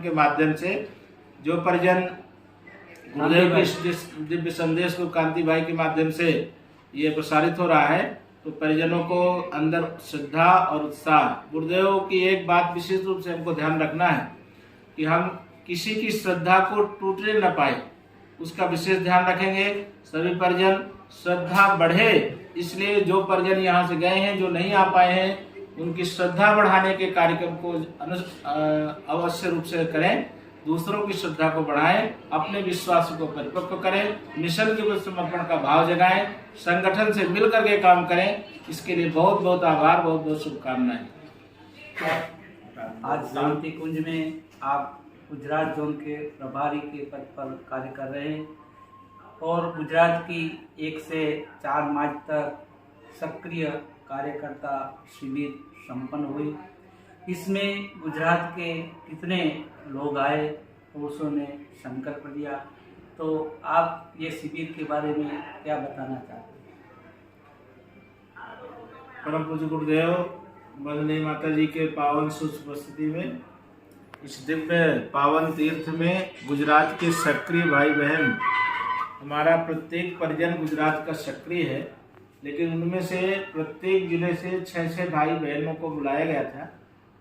के माध्यम से जो परिजन गुरुदेव के इस दिव्य संदेश को कांति भाई के माध्यम से ये प्रसारित हो रहा है, तो परिजनों को अंदर श्रद्धा और उत्साह। गुरुदेव की एक बात विशेष रूप से हमको ध्यान रखना है कि हम किसी की श्रद्धा को टूटने न पाए, उसका विशेष ध्यान रखेंगे। सभी परिजन श्रद्धा बढ़े, इसलिए जो परिजन यहाँ से गए हैं, जो नहीं आ पाए हैं, उनकी श्रद्धा बढ़ाने के कार्यक्रम को अवश्य रूप से करें। दूसरों की श्रद्धा को बढ़ाएं, अपने विश्वास को परिपक्व करें, मिशन के प्रति समर्पण का भाव जगाएं, संगठन से मिलकर के काम करें। इसके लिए बहुत बहुत आभार, बहुत बहुत शुभकामनाएं। आज शांति कुंज में आप गुजरात जोन के प्रभारी के पद पर कार्य कर रहे हैं और गुजरात की 1 से 4 मार्च तक सक्रिय कार्यकर्ता शिविर संपन्न हुई। इसमें गुजरात के कितने लोग आए, पुरुषों ने संकल्प लिया, तो आप ये शिविर के बारे में क्या बताना चाहते हैं? परम पूज्य गुरुदेव वंदनीय माता जी के पावन उपस्थिति में इस दिव्य पावन तीर्थ में गुजरात के सक्रिय भाई बहन, हमारा प्रत्येक परिजन गुजरात का सक्रिय है, लेकिन उनमें से प्रत्येक जिले से 6 भाई बहनों को बुलाया गया था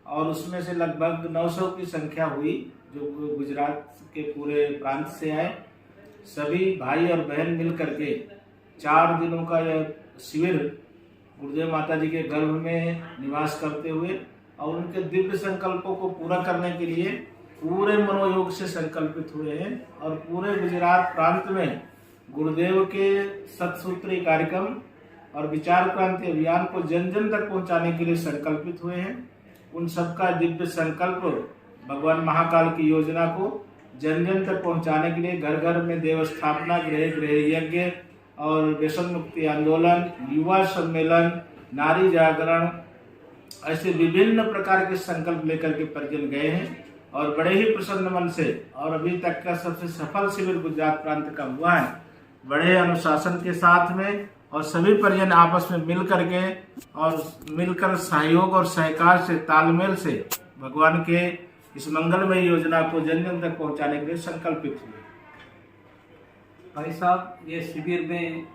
और उसमें से लगभग 900 की संख्या हुई जो गुजरात के पूरे प्रांत से आए। सभी भाई और बहन मिल करके 4 दिनों का यह शिविर गुरुदेव माता जी के गर्भ में निवास करते हुए और उनके दिव्य संकल्पों को पूरा करने के लिए पूरे मनोयोग से संकल्पित हुए हैं और पूरे गुजरात प्रांत में गुरुदेव के सतसूत्री कार्यक्रम और विचार क्रांति अभियान को जन जन तक पहुंचाने के लिए संकल्पित हुए हैं। उन सबका दिव्य संकल्प भगवान महाकाल की योजना को जन जन तक पहुंचाने के लिए घर घर में देव स्थापना, गृह गृह यज्ञ और व्यसन मुक्ति आंदोलन, युवा सम्मेलन, नारी जागरण, ऐसे विभिन्न प्रकार के संकल्प लेकर के परिजन गए हैं और बड़े ही प्रसन्न मन से, और अभी तक का सबसे सफल शिविर गुजरात प्रांत का हुआ है। बड़े अनुशासन के साथ में और सभी परिजन आपस में मिल करके और मिलकर सहयोग और सहकार से, तालमेल से भगवान के इस मंगलमय योजना को जन जन तक पहुंचाने के लिए संकल्पित हुए। भाई साहब, ये शिविर में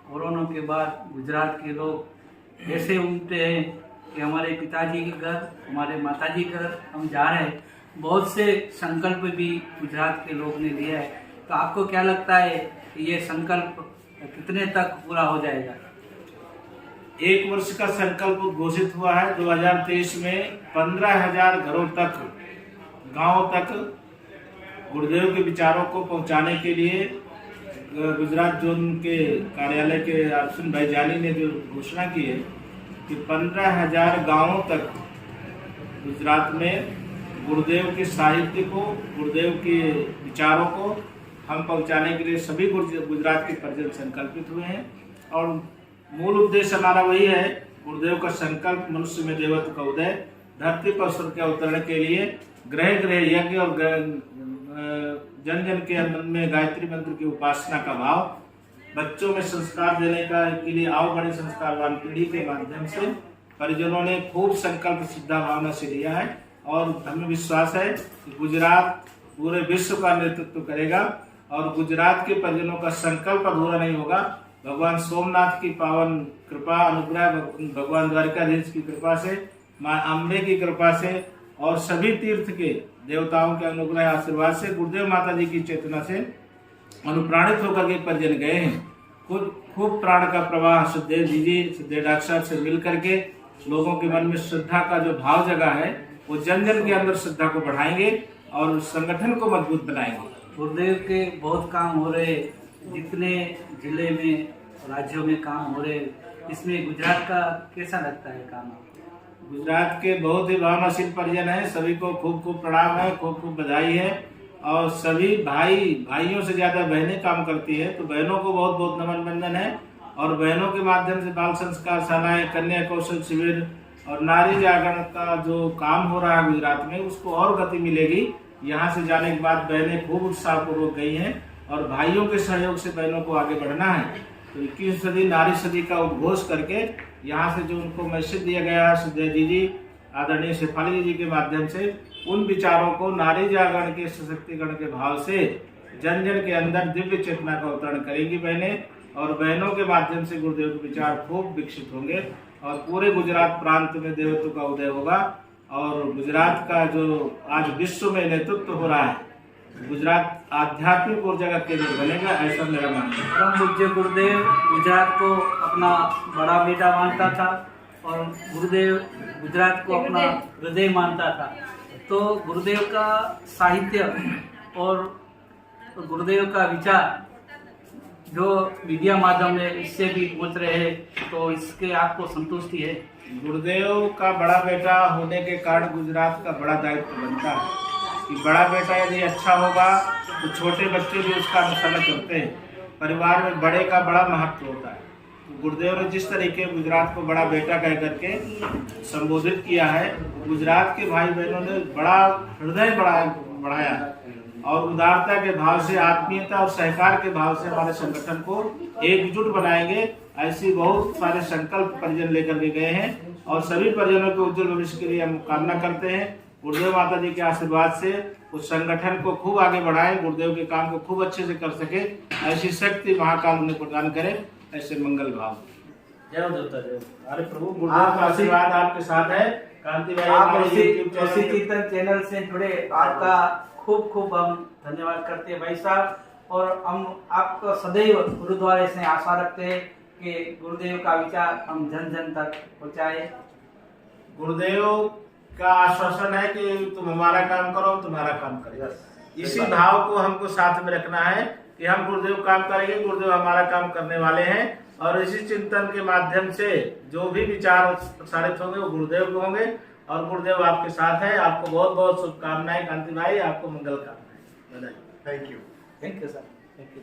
कोरोना के बाद गुजरात के लोग ऐसे उमटे हैं कि हमारे पिताजी के घर, हमारे माताजी के घर हम जा रहे हैं। बहुत से संकल्प भी गुजरात के लोग ने लिया है, तो आपको क्या लगता है कि ये संकल्प कितने तक पूरा हो जाएगा? 1 वर्ष का संकल्प घोषित हुआ है। 2023 में 15,000 घरों तक, गांव तक गुरुदेव के विचारों को पहुंचाने के लिए गुजरात जोन के कार्यालय के अर्जुन भाई जानी ने जो घोषणा की है कि 15,000 गांवों तक गुजरात में गुरुदेव के साहित्य को, गुरुदेव के विचारों को हम पहुंचाने के लिए सभी गुजरात के परिजन संकल्पित हुए हैं। और मूल उद्देश्य हमारा वही है, गुरुदेव का संकल्प मनुष्य में देवत्व का उदय, धरती पर स्वर्ग के अवतरण के लिए गृह गृह यज्ञ और जन जन के मन में गायत्री मंत्र की उपासना का भाव, बच्चों में संस्कार देने का के लिए आओ बड़े संस्कारवान पीढ़ी के माध्यम से परिजनों ने खूब संकल्प श्रद्धा भावना से लिया है और हमें विश्वास है कि गुजरात पूरे विश्व का नेतृत्व करेगा और गुजरात के परिजनों का संकल्प अधूरा नहीं होगा। भगवान सोमनाथ की पावन कृपा, अनुग्रह, भगवान द्वारिकाधीश की कृपा से, माँ अम्बे की कृपा से और सभी तीर्थ के देवताओं के अनुग्रह आशीर्वाद से, गुरुदेव माता जी की चेतना से अनुप्राणित होकर के परिजन गए हैं। खूब प्राण का प्रवाह सुखदेव जी, सिद्धेव डॉक्टर से मिल करके लोगों के मन में श्रद्धा का जो भाव जगा है वो जन जन के अंदर श्रद्धा को बढ़ाएंगे और संगठन को मजबूत बनाएंगे। गुरुदेव के बहुत काम हो रहे, जितने जिले में, राज्यों में काम हो रहे, इसमें गुजरात का कैसा लगता है काम? गुजरात के बहुत ही भावनाशील परिजन हैं, सभी को खूब खूब प्रणाम है, खूब खूब बधाई है। और सभी भाइयों से ज्यादा बहनें काम करती है, तो बहनों को बहुत बहुत नमन बंदन है। और बहनों के माध्यम से बाल संस्कार शालाएं, कन्या कौशल शिविर और नारी जागरण का जो काम हो रहा है गुजरात में, उसको और गति मिलेगी। यहाँ से जाने के बाद बहनें खूब उत्साहपूर्वक गई हैं और भाइयों के सहयोग से बहनों को आगे बढ़ना है। तो 21वीं सदी नारी सदी का उद्घोष करके यहाँ से जो उनको मैसेज दिया गया है सुखदेव जी, आदरणीय शेफाली जी के माध्यम से, उन विचारों को नारी जागरण के सशक्तिकरण के भाव से जन जन के अंदर दिव्य चेतना का अवतरण करेंगी बहनें, और बहनों के माध्यम से गुरुदेव के विचार खूब विकसित होंगे और पूरे गुजरात प्रांत में देवत्व का उदय होगा। और गुजरात का जो आज विश्व में नेतृत्व हो रहा है, गुजरात आध्यात्मिक ऊर्जा का केंद्र बनेगा, ऐसा मेरा मानना है। परम पूज्य गुरुदेव गुजरात को अपना बड़ा बेटा मानता था और गुरुदेव गुजरात को अपना हृदय मानता था। तो गुरुदेव का साहित्य और गुरुदेव का विचार जो मीडिया माध्यम में इससे भी पहुंच रहे हैं, तो इसके आपको संतुष्टि है? गुरुदेव का बड़ा बेटा होने के कारण गुजरात का बड़ा दायित्व बनता है कि बड़ा बेटा यदि अच्छा होगा तो छोटे बच्चे भी उसका अनुसरण करते हैं। परिवार में बड़े का बड़ा महत्व होता है। तो गुरुदेव ने जिस तरीके गुजरात को बड़ा बेटा कह करके संबोधित किया है, गुजरात के भाई बहनों ने बड़ा हृदय बढ़ाया और उदारता के भाव से, आत्मीयता और सहकार के भाव से हमारे संगठन को एकजुट बनाएंगे। ऐसी बहुत सारे संकल्प परिजन लेकर के गए हैं और सभी परिजनों के उज्जवल भविष्य के लिए हम कामना करते हैं। गुरुदेव माता जी के आशीर्वाद से उस संगठन को खूब आगे बढ़ाएं, गुरुदेव के काम को खूब अच्छे से कर सके, ऐसी शक्ति महाकाल उन्हें प्रदान करे, ऐसे मंगल भाव। जय देवता जय। अरे प्रभु, गुरुदेव का आशीर्वाद आपके साथ है। कांति भाई, आप ऐसी कीर्तन चैनल से जुड़े, आपका खूब खूब हम धन्यवाद करते हैं भाई साहब। और हम आपको सदैव गुरुद्वारे से आशा रखते हैं कि गुरुदेव का विचार हम जन जन तक पहुँचाए। गुरुदेव का आश्वासन है कि तुम हमारा काम करो, तुम्हारा काम करेगा। इसी भाव को हमको साथ में रखना है कि हम गुरुदेव काम करेंगे, गुरुदेव हमारा काम करने वाले हैं। और इसी चिंतन के माध्यम से जो भी विचार प्रसारित होंगे वो गुरुदेव के होंगे और गुरुदेव आपके साथ है। आपको बहुत बहुत शुभकामनाएं कांति भाई, आपको मंगल कामनाएं। Thank you. Thank you sir, thank you.